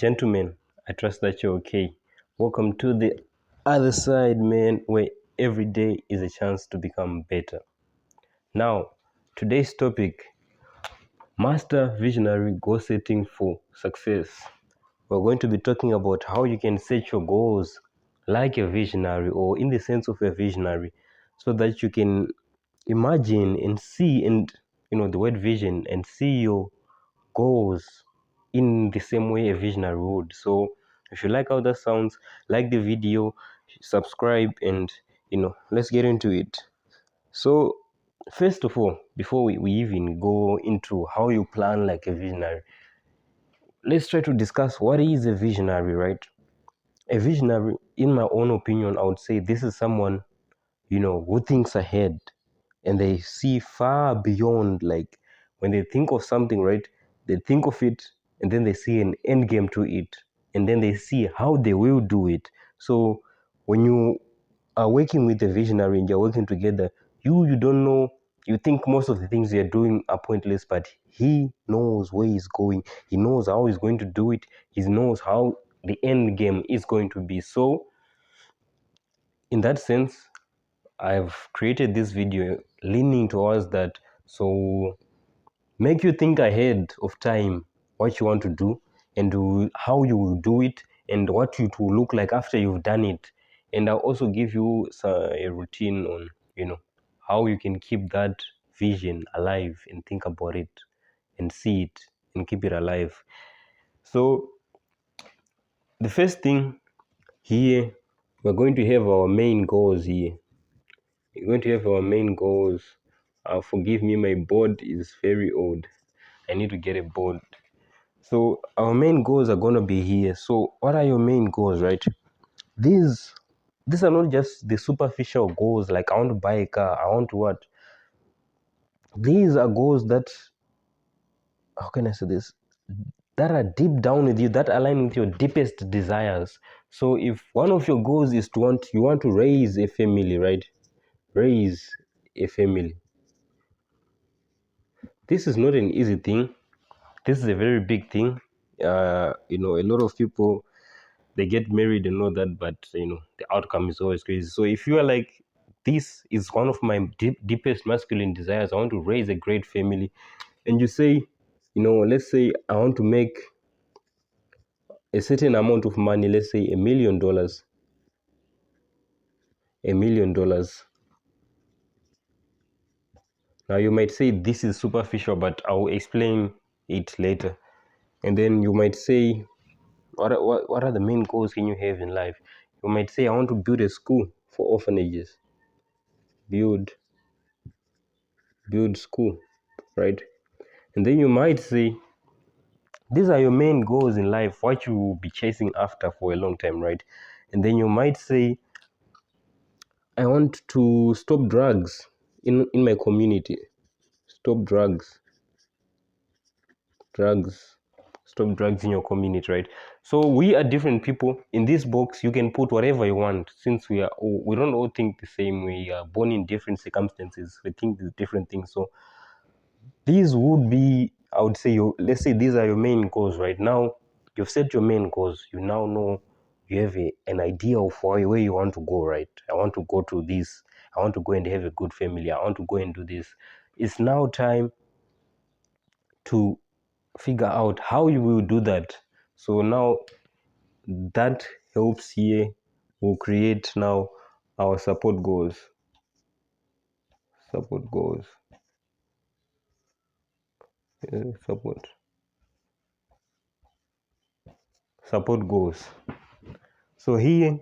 Gentlemen, I trust that you're okay. Welcome to the other side, man, where every day is a chance to become better. Now, today's topic, master visionary goal setting for success. We're going to be talking about how you can set your goals like a visionary or in the sense of a visionary so that you can imagine and see and the word vision and see your goals in the same way a visionary would. So if you like how that sounds, like the video, subscribe, and let's get into it. So first of all, before we even go into how you plan like a visionary, let's try to discuss what is a visionary, right? A visionary, in my own opinion, I would say this is someone who thinks ahead and they see far beyond. Like when they think of something, right, they think of it and then they see an end game to it and then they see how they will do it. So when you are working with a visionary and you're working together, you don't know, you think most of the things you're doing are pointless, but he knows where he's going, he knows how he's going to do it, he knows how the end game is going to be. So in that sense, I've created this video leaning towards that. So make you think ahead of time what you want to do and how you will do it and what it will look like after you've done it. And I'll also give you a routine on how you can keep that vision alive and think about it and see it and keep it alive. So the first thing here, we're going to have our main goals here. We're going to have our main goals. Forgive me, my board is very old. I need to get a board. So our main goals are going to be here. So what are your main goals, right? These are not just the superficial goals like I want to buy a car, I want to what. These are goals that, how can I say this, that are deep down with you, that align with your deepest desires. So if one of your goals is you want to raise a family, right? Raise a family. This is not an easy thing. This is a very big thing. A lot of people, they get married and all that, but the outcome is always crazy. So if you are like, this is one of my deepest masculine desires, I want to raise a great family, and you say, let's say I want to make a certain amount of money, let's say $1 million. $1 million. Now you might say this is superficial, but I'll explain it later. And then you might say, what are the main goals can you have in life? You might say, I want to build a school for orphanages. Build school, right? And then you might say, these are your main goals in life, what you will be chasing after for a long time, right? And then you might say, I want to stop drugs in my community. Stop drugs. Stop drugs in your community, right? So we are different people. In this box, you can put whatever you want. Since we don't all think the same, we are born in different circumstances, we think different things. So these would be, I would say, let's say these are your main goals right now. You've set your main goals. You now know, you have an idea of where you want to go, right? I want to go to this. I want to go and have a good family. I want to go and do this. It's now time to figure out how you will do that. So now that helps here. We'll create now our support goals. Support goals. Support goals. So here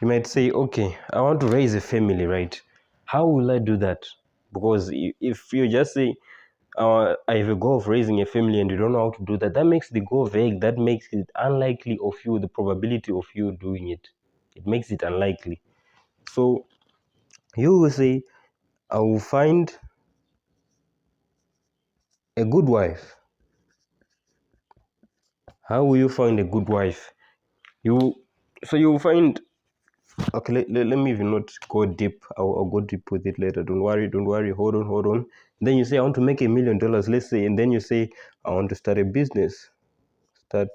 you might say, okay, I want to raise a family, right? How will I do that? Because if you just say, I have a goal of raising a family and you don't know how to do that, that makes the goal vague. That makes it unlikely of you, the probability of you doing it. It makes it unlikely. So you will say, I will find a good wife. How will you find a good wife? You will find, okay, let me even not go deep. I'll go deep with it later. Don't worry. Hold on. Then you say, I want to make $1 million, let's say, and then you say, I want to start a business. Start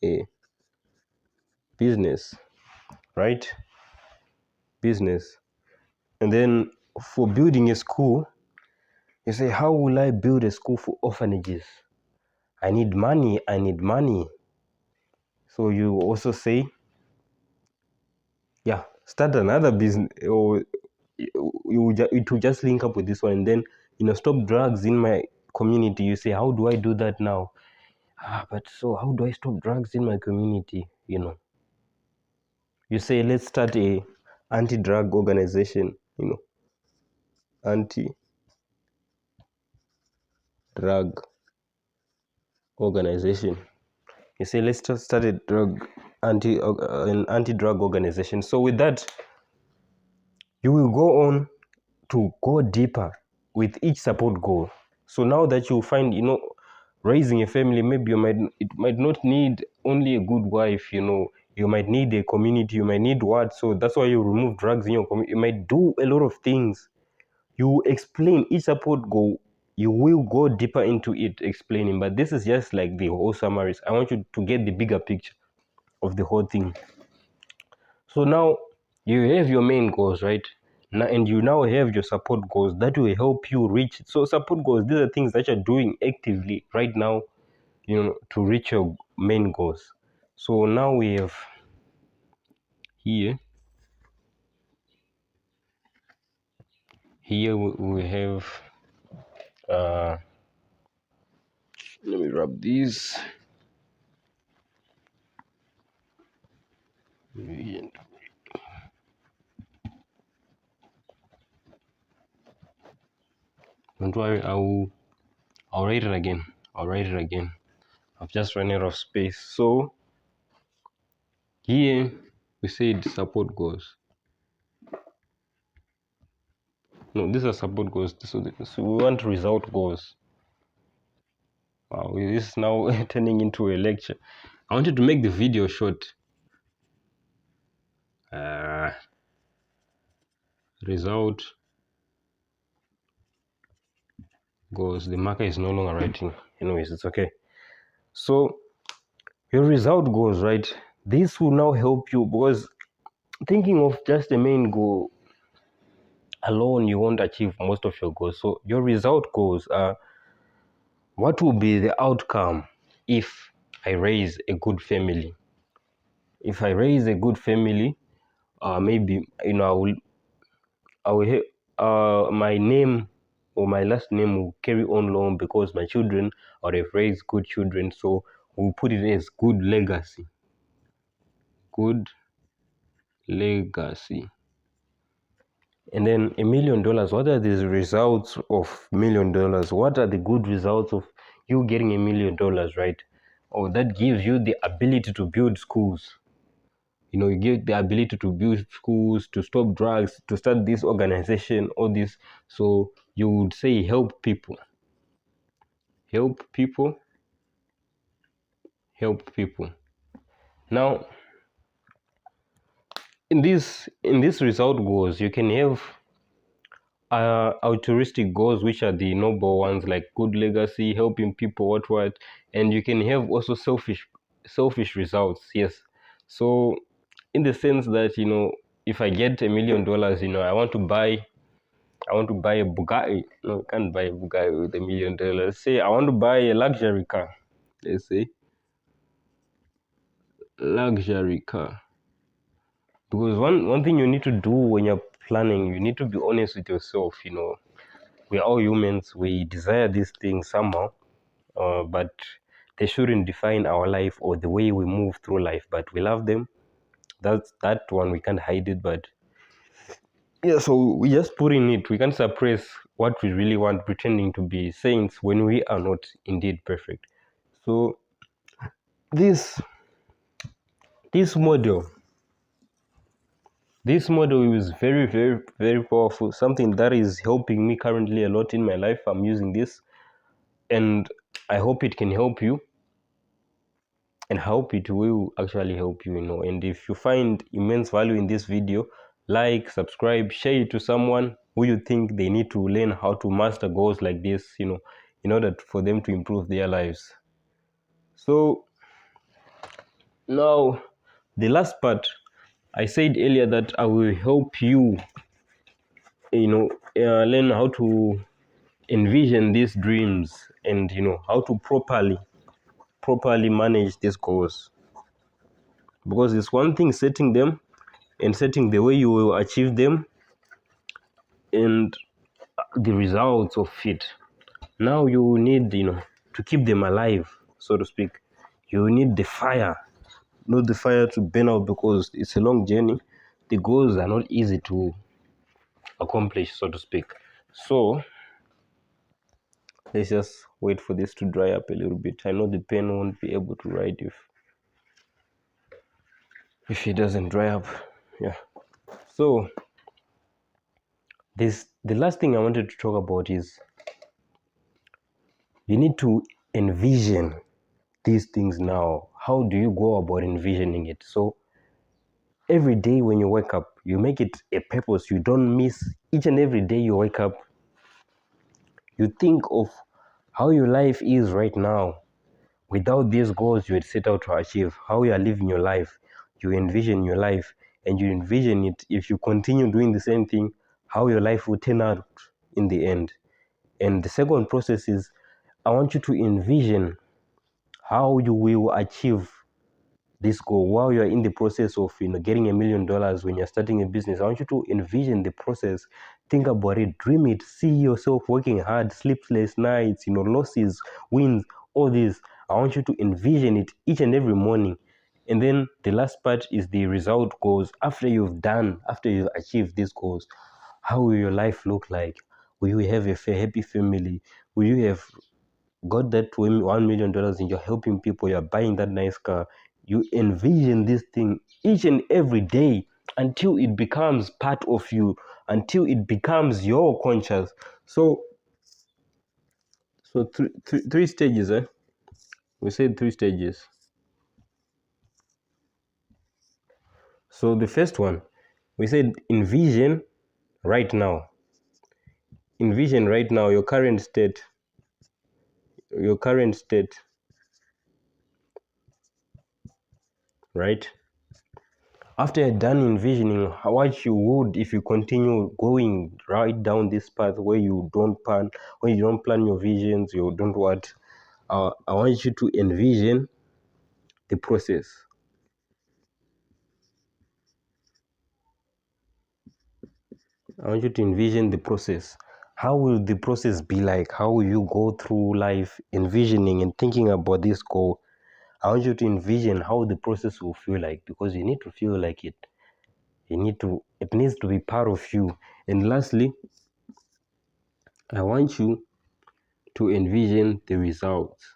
a business, right? Business. And then for building a school, you say, how will I build a school for orphanages? I need money. I need money. So you also say, yeah, start another business, or it will just link up with this one. And then, stop drugs in my community. You say, how do I do that now? But so how do I stop drugs in my community? You say, let's start a anti-drug organization. Anti-drug organization. You say, let's just start a an anti-drug organization. So with that, you will go on to go deeper with each support goal. So now that you find, raising a family, maybe it might not need only a good wife, you might need a community, you might need what. So that's why you remove drugs in your community. You might do a lot of things. You explain each support goal. You will go deeper into it explaining, but this is just like the whole summaries. I want you to get the bigger picture of the whole thing. So now you have your main goals, right? Now, and you now have your support goals that will help you reach it. So support goals, these are things that you're doing actively right now, to reach your main goals. So now we have here we have let me rub these. Don't worry, I'll write it again. I've just run out of space. So here we said support goals. No, these are support goals. So we want result goals. Wow, this is now turning into a lecture. I wanted to make the video short. Result goals. The marker is no longer writing. Anyways, it's okay. So your result goals, right? This will now help you, because thinking of just the main goal alone, you won't achieve most of your goals. So your result goals are, what will be the outcome if I raise a good family? If I raise a good family, maybe my name or my last name will carry on long, because my children or have raised good children. So we'll put it as good legacy. Good legacy. And then $1 million. What are the results of $1 million? What are the good results of you getting $1 million, right? Or that gives you the ability to build schools. You get the ability to build schools, to stop drugs, to start this organization, all this. So you would say help people. Help people. Help people. Now, in this result goals, you can have altruistic goals, which are the noble ones, like good legacy, helping people, what, and you can have also selfish results. Yes. So in the sense that, if I get $1 million, I want to buy a Bugatti. No, I can't buy a Bugatti with $1 million. Say I want to buy a luxury car. Let's say luxury car. Because one thing you need to do when you're planning, you need to be honest with yourself. We are all humans. We desire these things somehow, but they shouldn't define our life or the way we move through life. But we love them. That's that one. We can't hide it. But yeah, so we just put in it. We can't suppress what we really want, pretending to be saints when we are not indeed perfect. So this model is very, very, very powerful. Something that is helping me currently a lot in my life. I'm using this, and I hope it can help you, and I hope it will actually help you. And if you find immense value in this video, like, subscribe, share it to someone who you think they need to learn how to master goals like this, in order for them to improve their lives. So Now, the last part, I said earlier that I will help you, learn how to envision these dreams and how to properly manage these goals. Because it's one thing setting them and setting the way you will achieve them and the results of it. Now you need to keep them alive, so to speak. You need the fire, not the fire to burn out, because it's a long journey. The goals are not easy to accomplish, so to speak. So let's just wait for this to dry up a little bit. I know the pen won't be able to write if it doesn't dry up. Yeah. So the last thing I wanted to talk about is you need to envision these things now. How do you go about envisioning it? So every day when you wake up, you make it a purpose. You don't miss each and every day you wake up. You think of how your life is right now without these goals you had set out to achieve, how you are living your life. You envision your life, and you envision it if you continue doing the same thing, how your life will turn out in the end. And the second process is I want you to envision how you will achieve this goal while you're in the process of getting $1 million when you're starting a business. I want you to envision the process, think about it, dream it, see yourself working hard, sleepless nights, losses, wins, all this. I want you to envision it each and every morning. And then the last part is the result goals. After you've achieved these goals, how will your life look like? Will you have a happy family? Will you have got that $1 million and you're helping people, you're buying that nice car? You envision this thing each and every day until it becomes part of you, until it becomes your conscious. So three stages, we said 3 stages. So the first one, we said envision right now. Envision right now your current state, right? After you're done envisioning what you would if you continue going right down this path where you don't plan your visions, you don't what, I want you to envision the process. I want you to envision the process. How will the process be like? How will you go through life envisioning and thinking about this goal? I want you to envision how the process will feel like, because you need to feel like it. It needs to be part of you. And lastly, I want you to envision the results.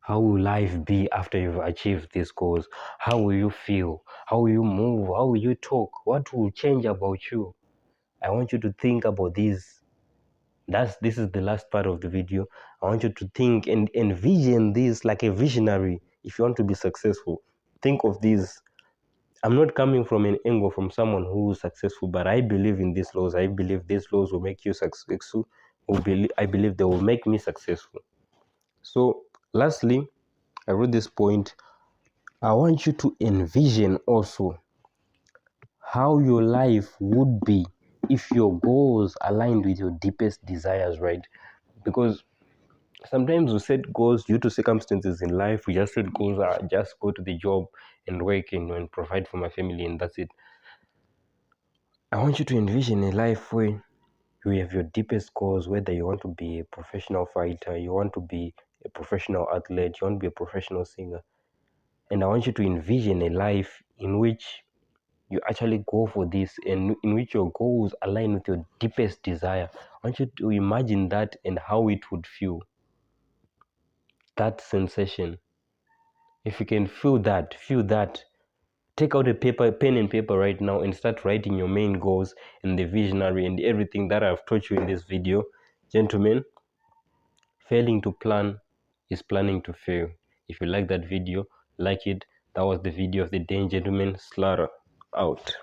How will life be after you've achieved these goals? How will you feel? How will you move? How will you talk? What will change about you? I want you to think about this. This is the last part of the video. I want you to think and envision this like a visionary. If you want to be successful, think of this. I'm not coming from an angle from someone who is successful, but I believe in these laws. I believe these laws will make you successful. I believe they will make me successful. So lastly, I wrote this point. I want you to envision also how your life would be if your goals aligned with your deepest desires, right? Because sometimes we set goals due to circumstances in life. We just set goals, just go to the job and work and provide for my family, and that's it. I want you to envision a life where you have your deepest goals, whether you want to be a professional fighter, you want to be a professional athlete, you want to be a professional singer. And I want you to envision a life in which you actually go for this and in which your goals align with your deepest desire. I want you to imagine that and how it would feel. That sensation. If you can feel that. Take out a pen and paper right now and start writing your main goals and the visionary and everything that I've taught you in this video. Gentlemen, failing to plan is planning to fail. If you like that video, like it. That was the video of the day, gentlemen. Slaughter out.